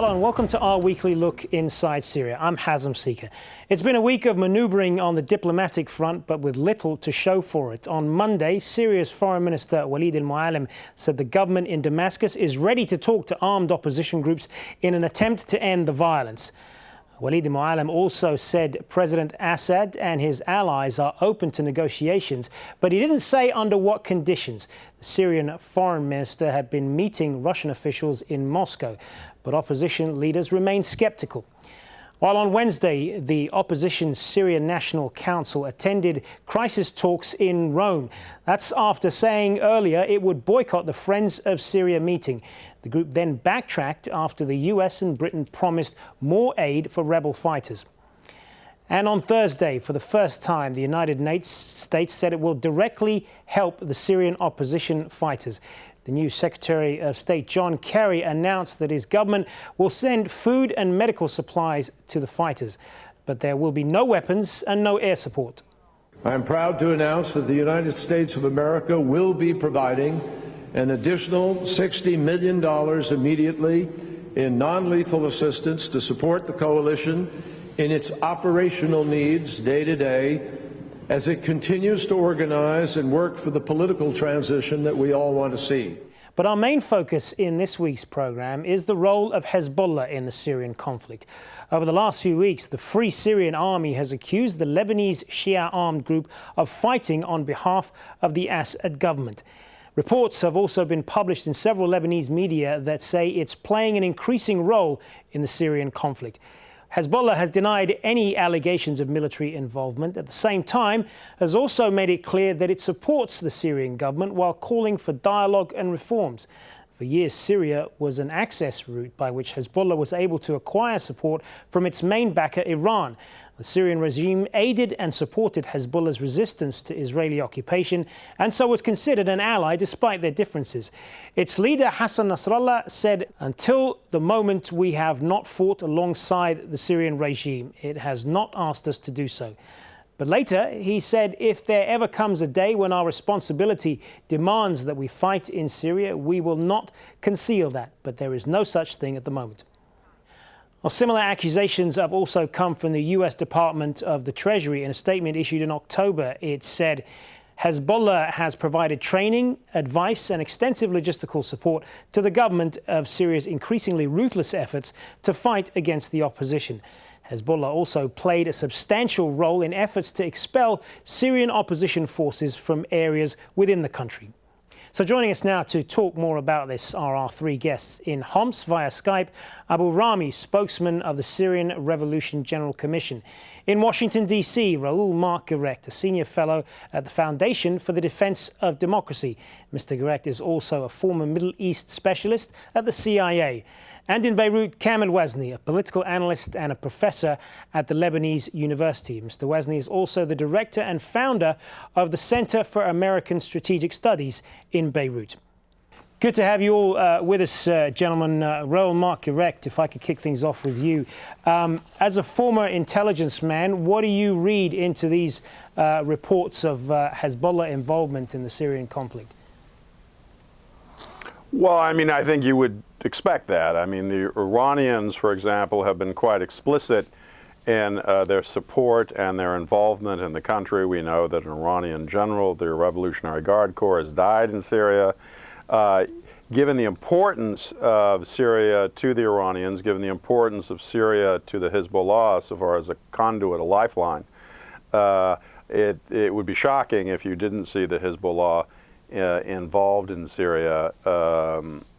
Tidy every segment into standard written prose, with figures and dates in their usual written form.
Hello and welcome to our weekly look inside Syria. I'm Hazem Sika. It's been a week of manoeuvring on the diplomatic front, but with little to show for it. On Monday, Syria's Foreign Minister Walid al-Muallim said the government in Damascus is ready to talk to armed opposition groups in an attempt to end the violence. Walid al-Muallim also said President Assad and his allies are open to negotiations, but he didn't say under what conditions. The Syrian foreign minister had been meeting Russian officials in Moscow, but opposition leaders remain skeptical. While on Wednesday, the opposition Syrian National Council attended crisis talks in Rome. That's after saying earlier it would boycott the Friends of Syria meeting. The group then backtracked after the US and Britain promised more aid for rebel fighters. And on Thursday, for the first time, the United States said it will directly help the Syrian opposition fighters. The new Secretary of State, John Kerry, announced that his government will send food and medical supplies to the fighters, but there will be no weapons and no air support. I am proud to announce that the United States of America will be providing an additional $60 million immediately in non-lethal assistance to support the coalition in its operational needs day to day, as it continues to organize and work for the political transition that we all want to see. But our main focus in this week's program is the role of Hezbollah in the Syrian conflict. Over the last few weeks, the Free Syrian Army has accused the Lebanese Shia armed group of fighting on behalf of the Assad government. Reports have also been published in several Lebanese media that say it's playing an increasing role in the Syrian conflict. Hezbollah has denied any allegations of military involvement. At the same time, has also made it clear that it supports the Syrian government while calling for dialogue and reforms. For years, Syria was an access route by which Hezbollah was able to acquire support from its main backer, Iran. The Syrian regime aided and supported Hezbollah's resistance to Israeli occupation and so was considered an ally despite their differences. Its leader, Hassan Nasrallah, said, "Until the moment we have not fought alongside the Syrian regime, it has not asked us to do so." But later, he said, if there ever comes a day when our responsibility demands that we fight in Syria, we will not conceal that. But there is no such thing at the moment. Well, similar accusations have also come from the US Department of the Treasury. In a statement issued in October, it said Hezbollah has provided training, advice and extensive logistical support to the government of Syria's increasingly ruthless efforts to fight against the opposition. Hezbollah also played a substantial role in efforts to expel Syrian opposition forces from areas within the country. So joining us now to talk more about this are our three guests. In Homs via Skype, Abu Rami, spokesman of the Syrian Revolution General Commission. In Washington, D.C., Reuel Marc Gerecht, a senior fellow at the Foundation for the Defense of Democracy. Mr. Gerecht is also a former Middle East specialist at the CIA. And in Beirut, Kamel Wazne, a political analyst and a professor at the Lebanese University. Mr. Wazne is also the director and founder of the Center for American Strategic Studies in Beirut. Good to have you all with us, gentlemen. Reuel Marc Gerecht, if I could kick things off with you. As a former intelligence man, what do you read into these reports of Hezbollah involvement in the Syrian conflict? Well, I mean, I think you would expect that. I mean, the Iranians, for example, have been quite explicit in their support and their involvement in the country. We know that an Iranian general of the Revolutionary Guard Corps has died in Syria. Given the importance of Syria to the Iranians, given the importance of Syria to the Hezbollah so far as a conduit, a lifeline, it would be shocking if you didn't see the Hezbollah involved in Syria.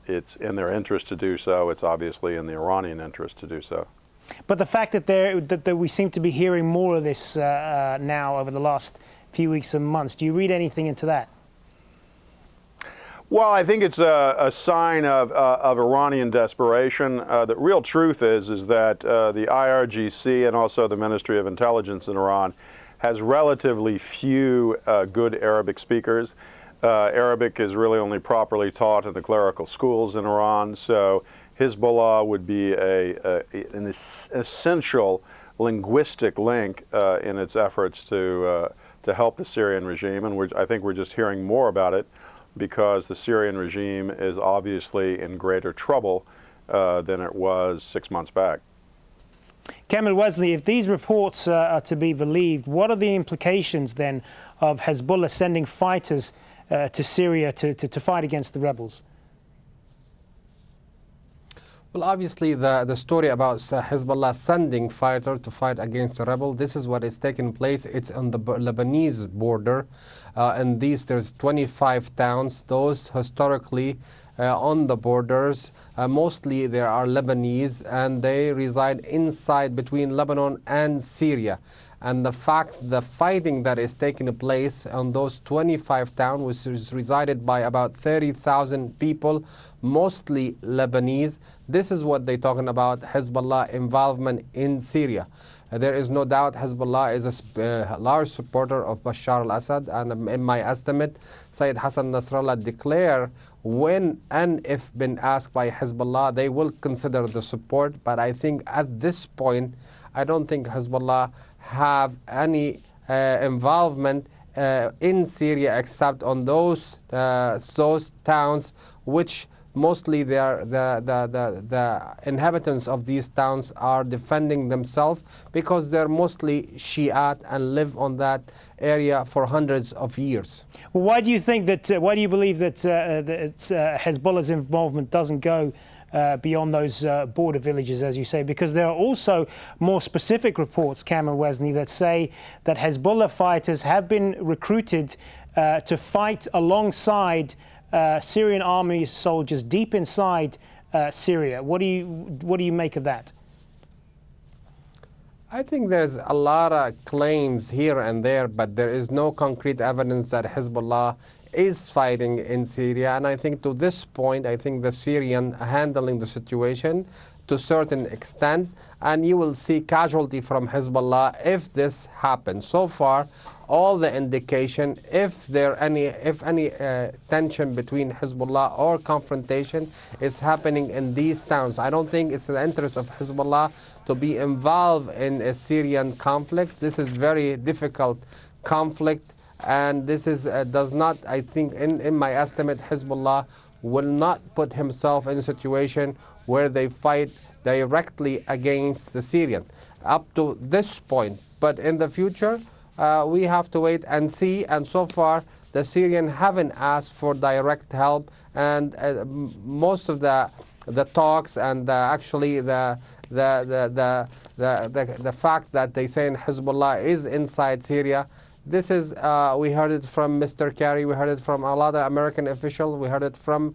It's in their interest to do so. It's obviously in the Iranian interest to do so. But the fact that we seem to be hearing more of this now over the last few weeks and months, do you read anything into that? Well, I think it's a sign of Iranian desperation. The real truth is that the IRGC and also the Ministry of Intelligence in Iran has relatively few good Arabic speakers. Arabic is really only properly taught in the clerical schools in Iran, so Hezbollah would be an essential linguistic link in its efforts to help the Syrian regime, and I think we're just hearing more about it because the Syrian regime is obviously in greater trouble than it was 6 months back. Kamel Wazne, if these reports are to be believed, what are the implications then of Hezbollah sending fighters to Syria to fight against the rebels? Well, obviously, the story about Hezbollah sending fighters to fight against the rebel, this is what is taking place. It's on the Lebanese border. And there's 25 towns, those historically on the borders. Mostly there are Lebanese, and they reside inside between Lebanon and Syria. And the fighting that is taking place on those 25 towns, which is resided by about 30,000 people, mostly Lebanese. This is what they're talking about, Hezbollah involvement in Syria. There is no doubt Hezbollah is a large supporter of Bashar al-Assad, and in my estimate, Sayyid Hassan Nasrallah declare when and if been asked by Hezbollah, they will consider the support. But I think at this point, I don't think Hezbollah have any involvement in Syria except on those towns which mostly the inhabitants of these towns are defending themselves because they're mostly Shiite and live on that area for hundreds of years. Well, why do you think that? Why do you believe that Hezbollah's involvement doesn't go beyond those border villages, as you say? Because there are also more specific reports, Kamel Wazne, that say that Hezbollah fighters have been recruited to fight alongside Syrian army soldiers deep inside Syria. What do you make of that? I think there's a lot of claims here and there, but there is no concrete evidence that Hezbollah is fighting in Syria. And I think to this point, I think the Syrian handling the situation to a certain extent, and you will see casualty from Hezbollah if this happens. So far, all the indication, if any tension between Hezbollah or confrontation is happening in these towns. I don't think it's in the interest of Hezbollah to be involved in a Syrian conflict. This is very difficult conflict, and this is does not, I think, in my estimate, Hezbollah will not put himself in a situation where they fight directly against the Syrian up to this point. But in the future, we have to wait and see. And so far, the Syrians haven't asked for direct help, and most of the talks and actually the fact that they say Hezbollah is inside Syria. This is, we heard it from Mr. Kerry, we heard it from a lot of American officials, we heard it from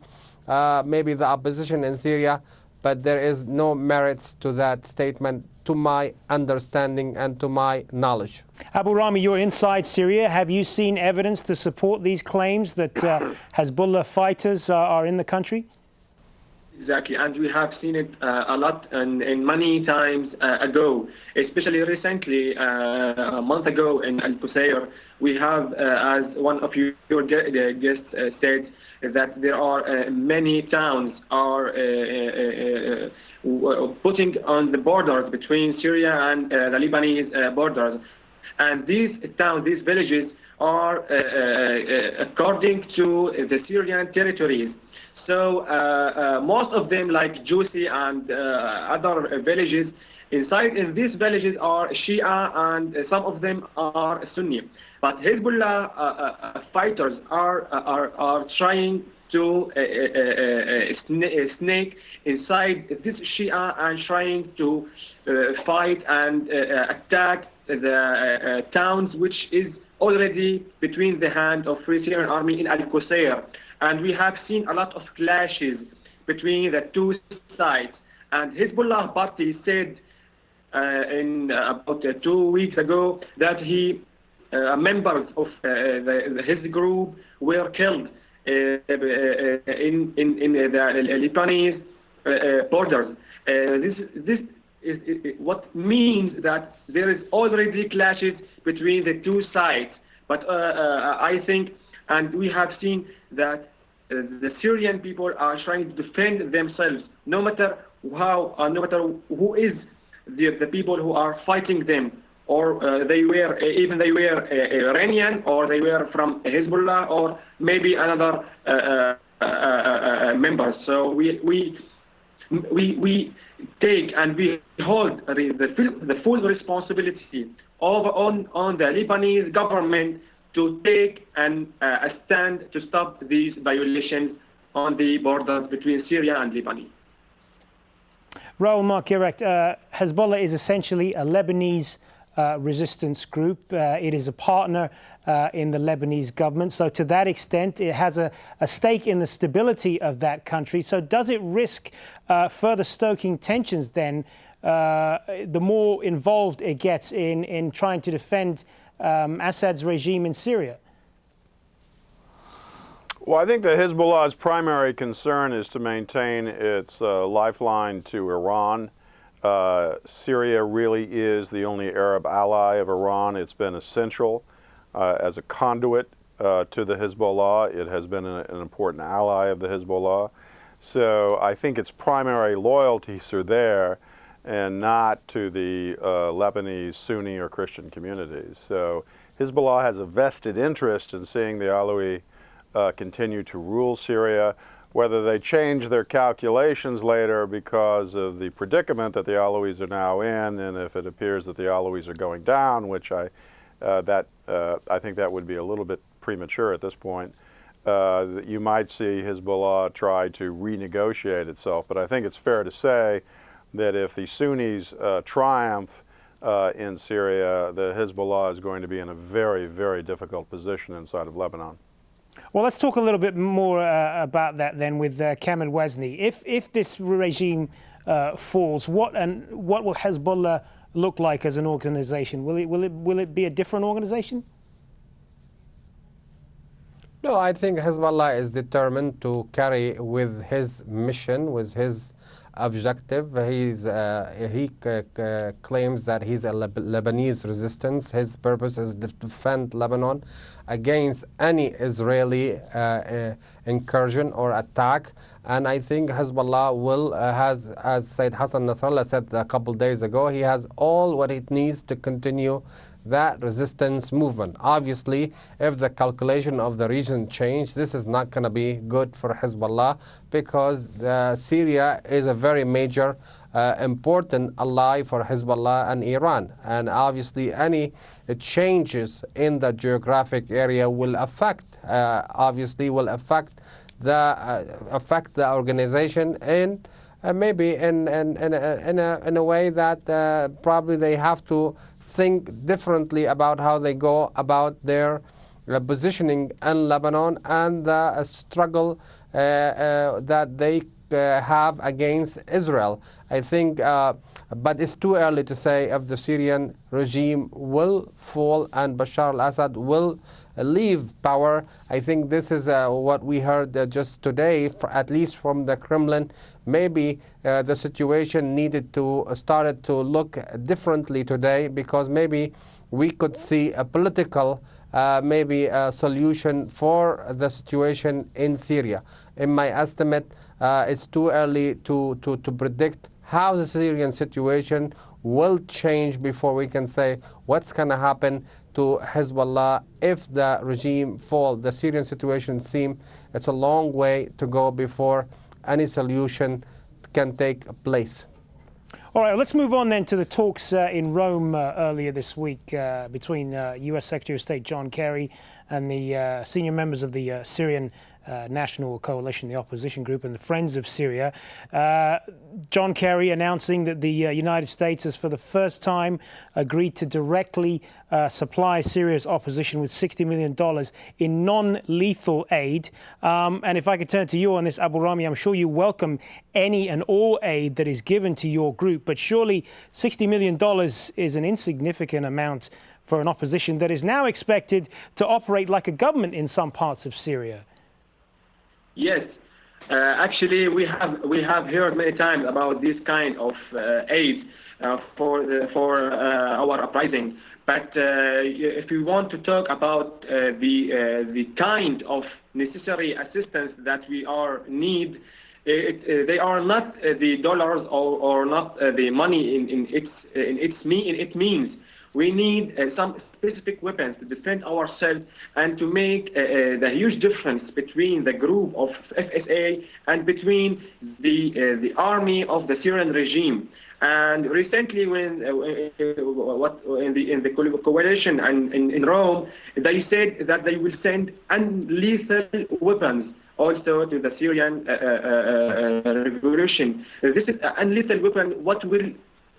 maybe the opposition in Syria, but there is no merits to that statement, to my understanding and to my knowledge. Abu Rami, you're inside Syria. Have you seen evidence to support these claims that Hezbollah fighters are in the country? Exactly, and we have seen it a lot and many times ago, especially recently, a month ago in Al-Qusayr. We have, as one of your guests said, that there are many towns are putting on the borders between Syria and the Lebanese borders. And these towns, these villages are according to the Syrian territories. So most of them, like Jusi and other villages, inside in these villages are Shia and some of them are Sunni. But Hezbollah fighters are trying to snake inside this Shia and trying to fight and attack the towns which is already between the hand of Free Syrian Army in Al-Qusayr. And we have seen a lot of clashes between the two sides. And Hezbollah party said in about 2 weeks ago that members of his group were killed in the Lebanese borders. This is what means that there is already clashes between the two sides. But I think, and we have seen that the Syrian people are trying to defend themselves, no matter how, no matter who is the people who are fighting them, or they were Iranian, or they were from Hezbollah, or maybe another member. So we we take and we hold the full responsibility on the Lebanese government to take a stand to stop these violations on the borders between Syria and Lebanon. Reuel Marc Gerecht, Hezbollah is essentially a Lebanese resistance group. It is a partner in the Lebanese government. So to that extent, it has a stake in the stability of that country. So does it risk further stoking tensions then, the more involved it gets in trying to defend Assad's regime in Syria? Well, I think that Hezbollah's primary concern is to maintain its lifeline to Iran. Syria really is the only Arab ally of Iran. It's been essential as a conduit to the Hezbollah. It has been an important ally of the Hezbollah. So I think its primary loyalties are there and not to the Lebanese Sunni or Christian communities. So Hezbollah has a vested interest in seeing the Alawi continue to rule Syria. Whether they change their calculations later because of the predicament that the Alawis are now in, and if it appears that the Alawis are going down, which I think that would be a little bit premature at this point, you might see Hezbollah try to renegotiate itself. But I think it's fair to say that if the Sunnis triumph in Syria, the Hezbollah is going to be in a very, very difficult position inside of Lebanon. Well, let's talk a little bit more about that then with Kamel Wazne. If this regime falls, what will Hezbollah look like as an organization? Will it be a different organization? No, I think Hezbollah is determined to carry with his mission, with his objective. He claims that he's a Lebanese resistance. His purpose is to defend Lebanon against any Israeli incursion or attack. And I think Hezbollah will, as Sayyid Hassan Nasrallah said a couple days ago, he has all what it needs to continue that resistance movement. Obviously, if the calculation of the region change, this is not going to be good for Hezbollah, because Syria is a very major, important ally for Hezbollah and Iran. And obviously, any changes in the geographic area will affect, the organization in maybe in a way that probably they have to think differently about how they go about their positioning in Lebanon and the struggle that they have against Israel. I think, but it's too early to say if the Syrian regime will fall and Bashar al-Assad will leave power. I think this is what we heard just today, at least from the Kremlin. Maybe the situation started to look differently today, because maybe we could see a political maybe a solution for the situation in Syria. In my estimate, it's too early to predict how the Syrian situation will change before we can say what's going to happen to Hezbollah if the regime falls. The Syrian situation seems it's a long way to go before any solution can take place. All right, let's move on then to the talks in Rome earlier this week between U.S. Secretary of State John Kerry and the senior members of the Syrian National Coalition, the opposition group, and the Friends of Syria. John Kerry announcing that the United States has for the first time agreed to directly supply Syria's opposition with $60 million in non-lethal aid. And if I could turn to you on this, Abu Rami, I'm sure you welcome any and all aid that is given to your group, but surely $60 million is an insignificant amount for an opposition that is now expected to operate like a government in some parts of Syria. Yes, actually, we have heard many times about this kind of aid for our uprising. But if we want to talk about the kind of necessary assistance that we need, they are not the dollars or not the money in its means. We need some specific weapons to defend ourselves and to make the huge difference between the group of FSA and between the army of the Syrian regime. And recently, when in the coalition and in Rome, they said that they will send lethal weapons also to the Syrian revolution. This is an lethal weapon. What will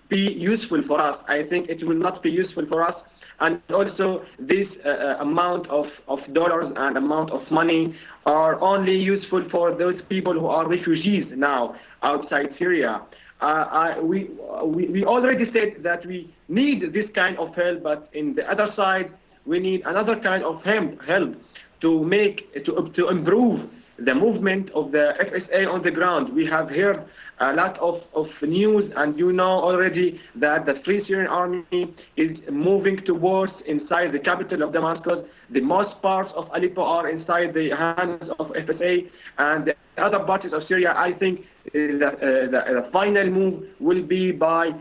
be useful for us? I think it will not be useful for us. And also, this amount of dollars and amount of money are only useful for those people who are refugees now outside Syria. We already said that we need this kind of help, but in the other side, we need another kind of help to improve the movement of the FSA on the ground. We have heard a lot of news, and you know already that the Free Syrian Army is moving towards inside the capital of Damascus. The most parts of Aleppo are inside the hands of FSA, and the other parts of Syria, I think the final move will be by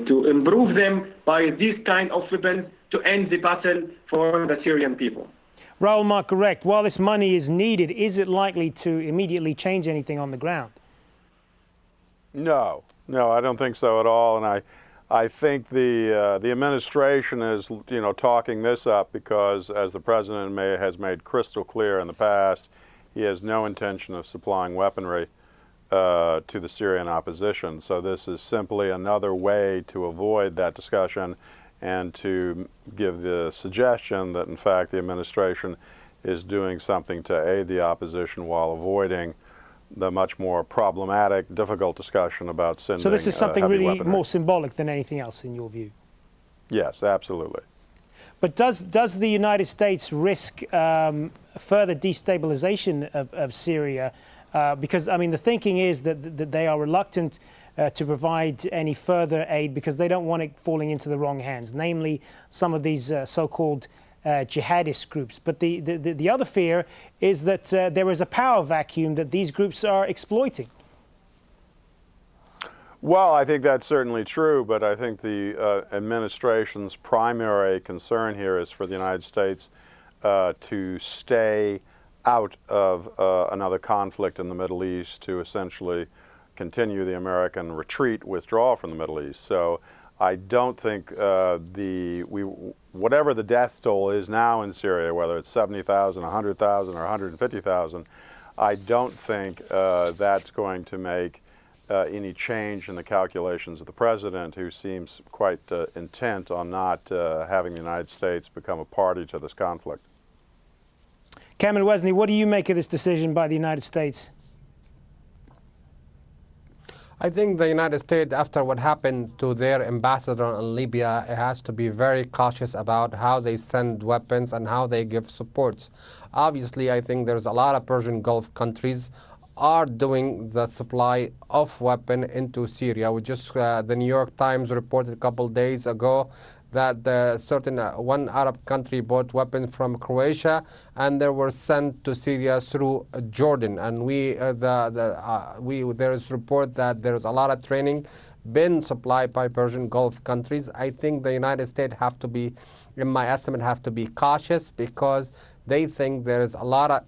to improve them by these kind of weapons to end the battle for the Syrian people. Reuel Marc Gerecht, while this money is needed, is it likely to immediately change anything on the ground? No, I don't think so at all. And I think the administration is, talking this up because, as the president has made crystal clear in the past, he has no intention of supplying weaponry to the Syrian opposition. So this is simply another way to avoid that discussion and to give the suggestion that, in fact, the administration is doing something to aid the opposition while avoiding the much more problematic, difficult discussion about sending So this is something heavy really weaponry. more symbolic than anything else, in your view? Yes, absolutely. But does the United States risk further destabilization of Syria? Because, I mean, the thinking is that they are reluctant to provide any further aid because they don't want it falling into the wrong hands, namely some of these so-called jihadist groups. But the other fear is that there is a power vacuum that these groups are exploiting. Well, I think that's certainly true, but I think the administration's primary concern here is for the United States to stay out of another conflict in the Middle East, to essentially continue the American withdrawal from the Middle East. So I don't think whatever the death toll is now in Syria, whether it's 70,000, 100,000, or 150,000, I don't think that's going to make any change in the calculations of the president, who seems quite intent on not having the United States become a party to this conflict. Kamel Wazne, what do you make of this decision by the United States? I think the United States, after what happened to their ambassador in Libya, it has to be very cautious about how they send weapons and how they give supports. Obviously, I think there's a lot of Persian Gulf countries are doing the supply of weapon into Syria. We just the New York Times reported a couple days ago that one Arab country bought weapons from Croatia, and they were sent to Syria through Jordan. And there is report that there is a lot of training been supplied by Persian Gulf countries. I think the United States have to be, in my estimate, have to be cautious because they think there is a lot of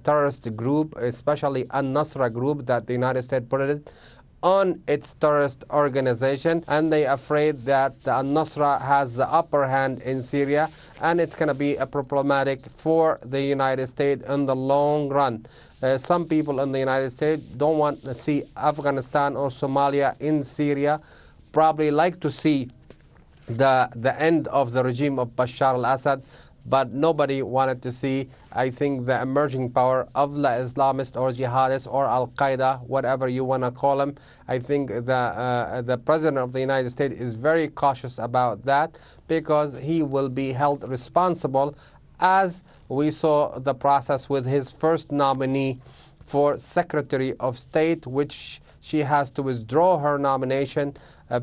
terrorist group, especially Al-Nusra group, that the United States put it on its terrorist organization, and they are afraid that the Al-Nusra has the upper hand in Syria, and it's going to be problematic for the United States in the long run. Some people in the United States don't want to see Afghanistan or Somalia in Syria, probably like to see the end of the regime of Bashar al-Assad, but nobody wanted to see, I think, the emerging power of the Islamist or jihadists or Al-Qaeda, whatever you want to call them. I think the President of the United States is very cautious about that because he will be held responsible, as we saw the process with his first nominee for Secretary of State, which she has to withdraw her nomination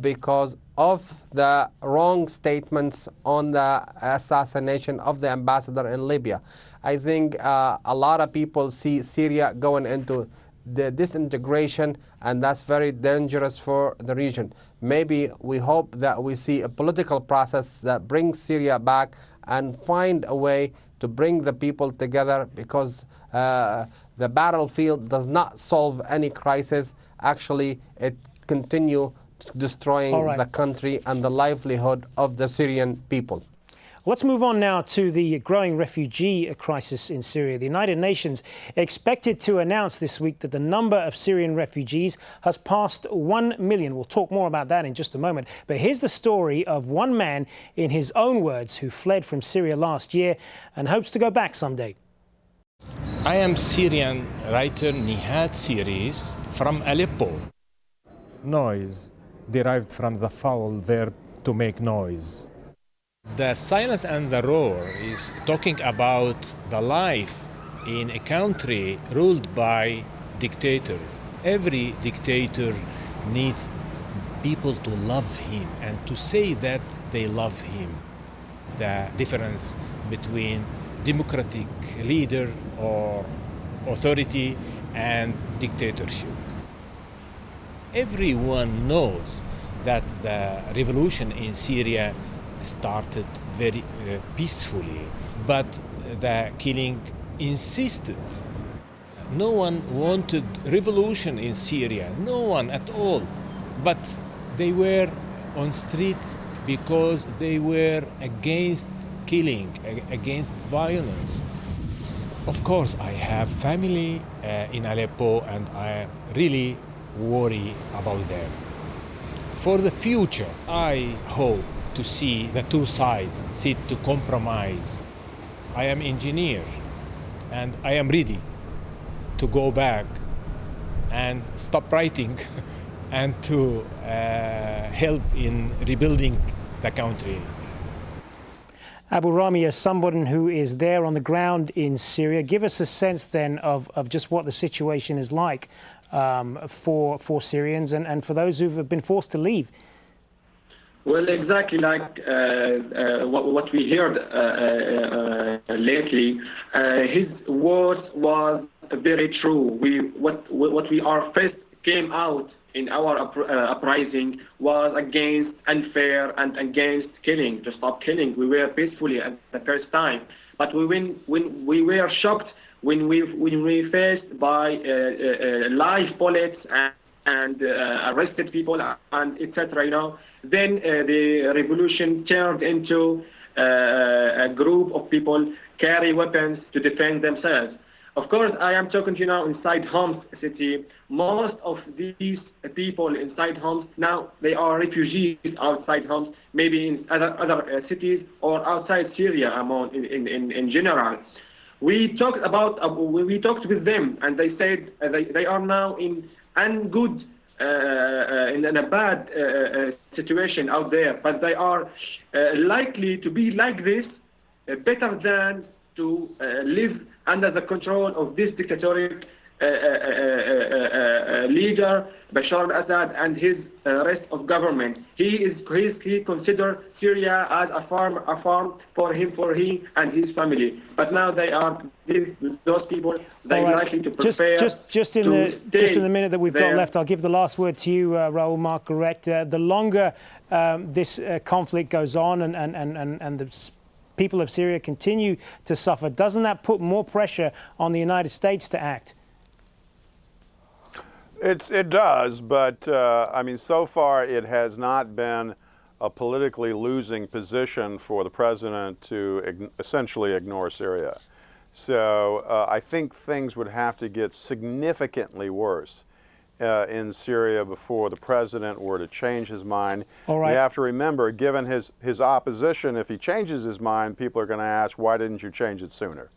because of the wrong statements on the assassination of the ambassador in Libya. I think a lot of people see Syria going into the disintegration, and that's very dangerous for the region. Maybe we hope that we see a political process that brings Syria back and find a way to bring the people together, because the battlefield does not solve any crisis. Actually, it continues destroying the country and the livelihood of the Syrian people. Let's move on now to the growing refugee crisis in Syria. The United Nations expected to announce this week that the number of Syrian refugees has passed 1 million. We'll talk more about that in just a moment. But here's the story of one man, in his own words, who fled from Syria last year and hopes to go back someday. I am Syrian writer Nihad Series from Aleppo. Noise, derived from the foul verb to make noise. The Silence and the Roar is talking about the life in a country ruled by dictator. Every dictator needs people to love him and to say that they love him. The difference between democratic leader or authority and dictatorship. Everyone knows that the revolution in Syria started very peacefully, but the killing insisted. No one wanted revolution in Syria, no one at all. But they were on streets because they were against killing, against violence. Of course, I have family in Aleppo, and I really worry about them. For the future, I hope to see the two sides sit to compromise. I am engineer, and I am ready to go back and stop writing and to help in rebuilding the country. Abu Rami, as someone who is there on the ground in Syria, give us a sense then of just what the situation is like for Syrians and for those who have been forced to leave. Well, exactly like what we heard lately. His words was very true. What we are first came out in our uprising was against unfair and against killing, to stop killing. We were peacefully at the first time, but when we were shocked when we faced by live bullets and arrested people and etc. You know, then the revolution turned into a group of people carry weapons to defend themselves. Of course, I am talking to you now inside Homs city. Most of these people inside Homs now, they are refugees outside Homs, maybe in other cities or outside Syria. In general, we talked with them, and they said they are now in a bad situation out there, but they are likely to be like this, better than to live under the control of this dictatorial leader, Bashar al-Assad, and his rest of government. He considers Syria as a farm for he and his family. But now they are those people. They are likely to prepare. Just in the minute that we've got left, I'll give the last word to you, Reuel Marc Gerecht. The longer this conflict goes on and the people of Syria continue to suffer, doesn't that put more pressure on the United States to act? It does, but I mean, so far it has not been a politically losing position for the president to essentially ignore Syria. So I think things would have to get significantly worse in Syria before the president were to change his mind. All right. You have to remember, given his opposition, if he changes his mind, people are going to ask, why didn't you change it sooner?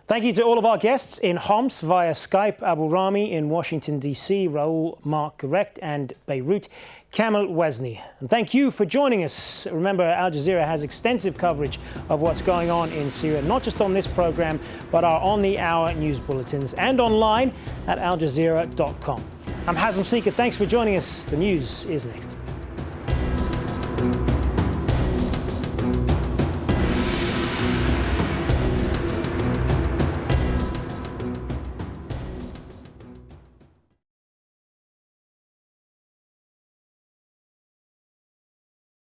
Thank you to all of our guests in Homs via Skype, Abu Rami in Washington, D.C., Reuel Marc Gerecht, and Beirut, Kamel Wazne. And thank you for joining us. Remember, Al Jazeera has extensive coverage of what's going on in Syria, not just on this program, but our on-the-hour news bulletins and online at aljazeera.com. I'm Hazem Sika. Thanks for joining us. The news is next.